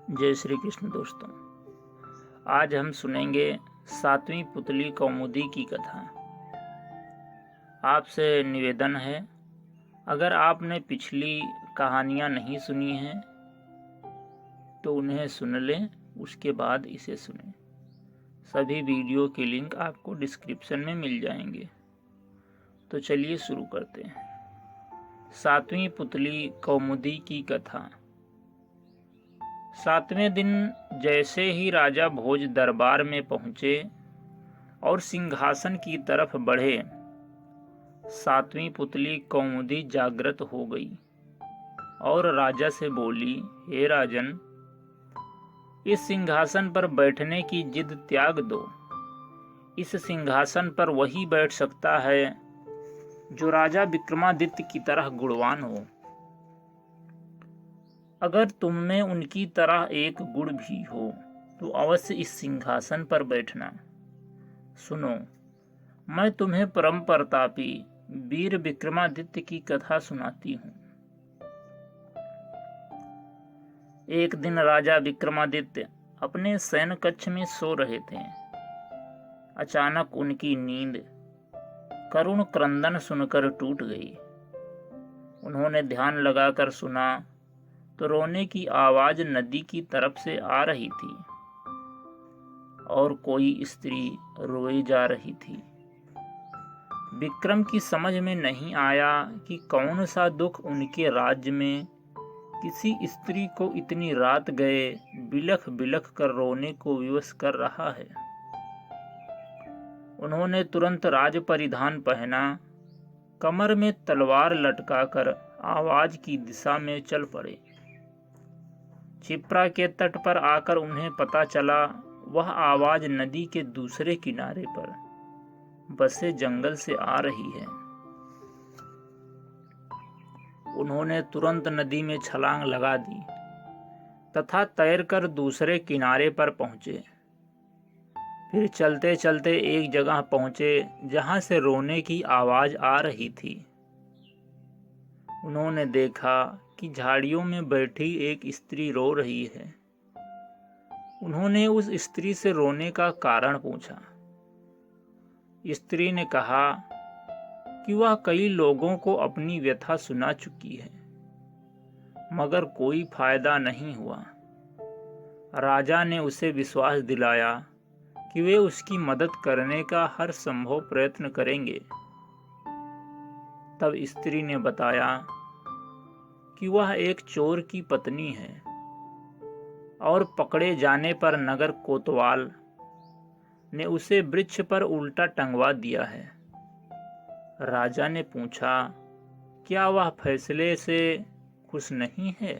जय श्री कृष्ण दोस्तों। आज हम सुनेंगे सातवीं पुतली कौमुदी की कथा। आपसे निवेदन है, अगर आपने पिछली कहानियाँ नहीं सुनी हैं तो उन्हें सुन लें, उसके बाद इसे सुनें। सभी वीडियो के लिंक आपको डिस्क्रिप्शन में मिल जाएंगे। तो चलिए शुरू करते हैं। सातवीं पुतली कौमुदी की कथा। सातवें दिन जैसे ही राजा भोज दरबार में पहुंचे और सिंहासन की तरफ बढ़े, सातवीं पुतली कौमुदी जागृत हो गई और राजा से बोली, हे राजन, इस सिंहासन पर बैठने की जिद त्याग दो। इस सिंहासन पर वही बैठ सकता है जो राजा विक्रमादित्य की तरह गुणवान हो। अगर तुम में उनकी तरह एक गुण भी हो तो अवश्य इस सिंहासन पर बैठना। सुनो, मैं तुम्हें परम प्रतापी वीर विक्रमादित्य की कथा सुनाती हूँ। एक दिन राजा विक्रमादित्य अपने शयन कक्ष में सो रहे थे। अचानक उनकी नींद करुण क्रंदन सुनकर टूट गई। उन्होंने ध्यान लगाकर सुना तो रोने की आवाज नदी की तरफ से आ रही थी और कोई स्त्री रोई जा रही थी। विक्रम की समझ में नहीं आया कि कौन सा दुख उनके राज्य में किसी स्त्री को इतनी रात गए बिलख बिलख कर रोने को विवश कर रहा है। उन्होंने तुरंत राज परिधान पहना, कमर में तलवार लटकाकर आवाज की दिशा में चल पड़े। क्षिप्रा के तट पर आकर उन्हें पता चला वह आवाज नदी के दूसरे किनारे पर बसे जंगल से आ रही है। उन्होंने तुरंत नदी में छलांग लगा दी तथा तैरकर दूसरे किनारे पर पहुंचे। फिर चलते चलते एक जगह पहुंचे जहां से रोने की आवाज आ रही थी। उन्होंने देखा कि झाड़ियों में बैठी एक स्त्री रो रही है। उन्होंने उस स्त्री से रोने का कारण पूछा। स्त्री ने कहा कि वह कई लोगों को अपनी व्यथा सुना चुकी है, मगर कोई फायदा नहीं हुआ। राजा ने उसे विश्वास दिलाया कि वे उसकी मदद करने का हर संभव प्रयत्न करेंगे। तब स्त्री ने बताया कि वह एक चोर की पत्नी है और पकड़े जाने पर नगर कोतवाल ने उसे वृक्ष पर उल्टा टंगवा दिया है। राजा ने पूछा, क्या वह फैसले से खुश नहीं है?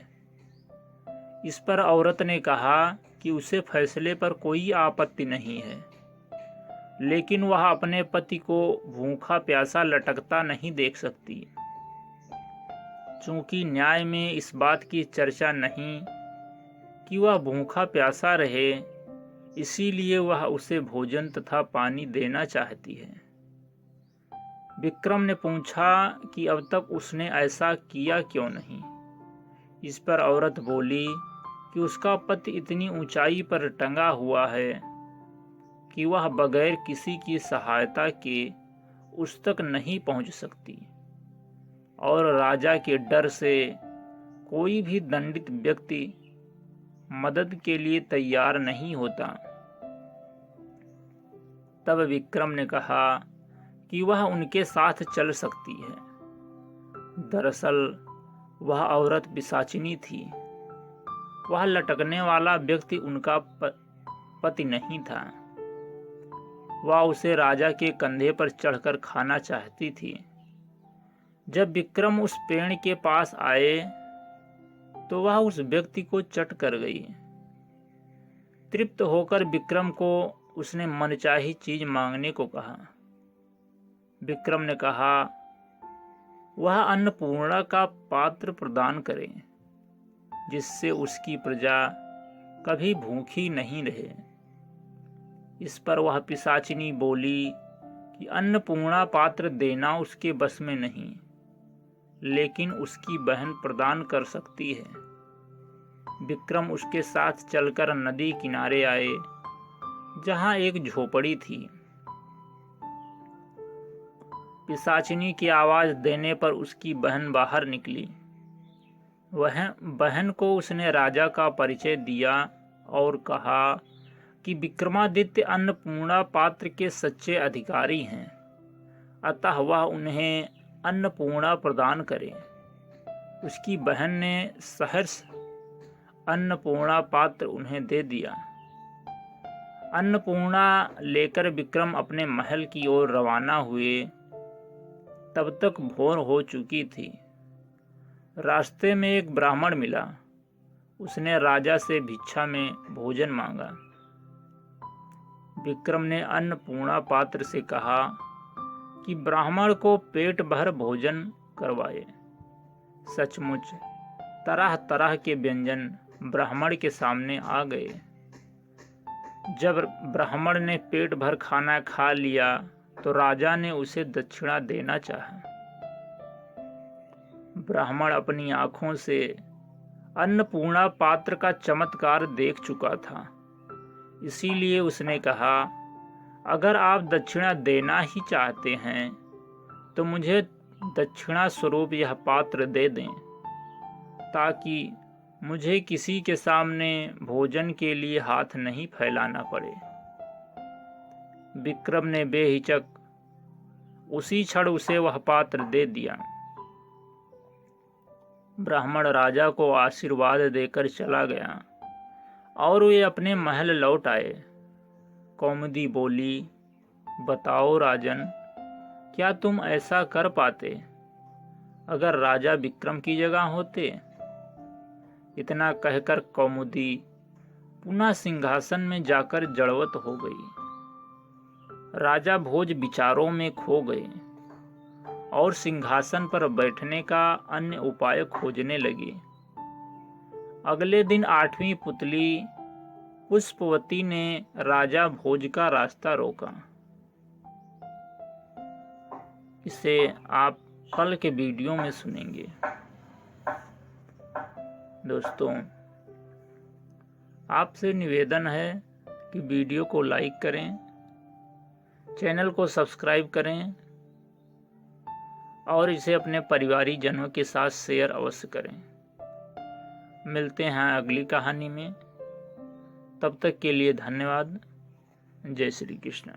इस पर औरत ने कहा कि उसे फैसले पर कोई आपत्ति नहीं है, लेकिन वह अपने पति को भूखा प्यासा लटकता नहीं देख सकती। चूंकि न्याय में इस बात की चर्चा नहीं कि वह भूखा प्यासा रहे, इसीलिए वह उसे भोजन तथा पानी देना चाहती है। विक्रम ने पूछा कि अब तक उसने ऐसा किया क्यों नहीं? इस पर औरत बोली कि उसका पति इतनी ऊंचाई पर टंगा हुआ है कि वह बगैर किसी की सहायता के उस तक नहीं पहुंच सकती, और राजा के डर से कोई भी दंडित व्यक्ति मदद के लिए तैयार नहीं होता। तब विक्रम ने कहा कि वह उनके साथ चल सकती है। दरअसल वह औरत पिशाचिनी थी। वह लटकने वाला व्यक्ति उनका पति नहीं था। वह उसे राजा के कंधे पर चढ़कर खाना चाहती थी। जब विक्रम उस पेड़ के पास आए तो वह उस व्यक्ति को चट कर गई। तृप्त होकर विक्रम को उसने मनचाही चीज मांगने को कहा। विक्रम ने कहा वह अन्नपूर्णा का पात्र प्रदान करे, जिससे उसकी प्रजा कभी भूखी नहीं रहे। इस पर वह पिशाचिनी बोली कि अन्नपूर्णा पात्र देना उसके बस में नहीं, लेकिन उसकी बहन प्रदान कर सकती है। विक्रम उसके साथ चलकर नदी किनारे आए, जहां एक झोपड़ी थी। पिशाचिनी की आवाज देने पर उसकी बहन बाहर निकली। वह बहन को उसने राजा का परिचय दिया और कहा कि विक्रमादित्य अन्नपूर्णा पात्र के सच्चे अधिकारी हैं, अतः वह उन्हें अन्नपूर्णा प्रदान करे। उसकी बहन ने सहर्ष अन्नपूर्णा पात्र उन्हें दे दिया। अन्नपूर्णा लेकर विक्रम अपने महल की ओर रवाना हुए। तब तक भोर हो चुकी थी। रास्ते में एक ब्राह्मण मिला। उसने राजा से भिक्षा में भोजन मांगा। विक्रम ने अन्नपूर्णा पात्र से कहा कि ब्राह्मण को पेट भर भोजन करवाए। सचमुच तरह तरह के व्यंजन ब्राह्मण के सामने आ गए। जब ब्राह्मण ने पेट भर खाना खा लिया तो राजा ने उसे दक्षिणा देना चाहा। ब्राह्मण अपनी आंखों से अन्नपूर्णा पात्र का चमत्कार देख चुका था, इसीलिए उसने कहा, अगर आप दक्षिणा देना ही चाहते हैं तो मुझे दक्षिणा स्वरूप यह पात्र दे दें, ताकि मुझे किसी के सामने भोजन के लिए हाथ नहीं फैलाना पड़े। विक्रम ने बेहिचक उसी क्षण उसे वह पात्र दे दिया। ब्राह्मण राजा को आशीर्वाद देकर चला गया और वे अपने महल लौट आए। कौमुदी बोली, बताओ राजन, क्या तुम ऐसा कर पाते अगर राजा विक्रम की जगह होते? इतना कहकर कौमुदी पुनः सिंहासन में जाकर जड़वत हो गई। राजा भोज विचारों में खो गए और सिंहासन पर बैठने का अन्य उपाय खोजने लगे। अगले दिन 8वीं पुतली पुष्पवती ने राजा भोज का रास्ता रोका। इसे आप कल के वीडियो में सुनेंगे। दोस्तों, आपसे निवेदन है कि वीडियो को लाइक करें, चैनल को सब्सक्राइब करें और इसे अपने परिवारीजनों के साथ शेयर अवश्य करें। मिलते हैं अगली कहानी में। तब तक के लिए धन्यवाद। जय श्री कृष्ण।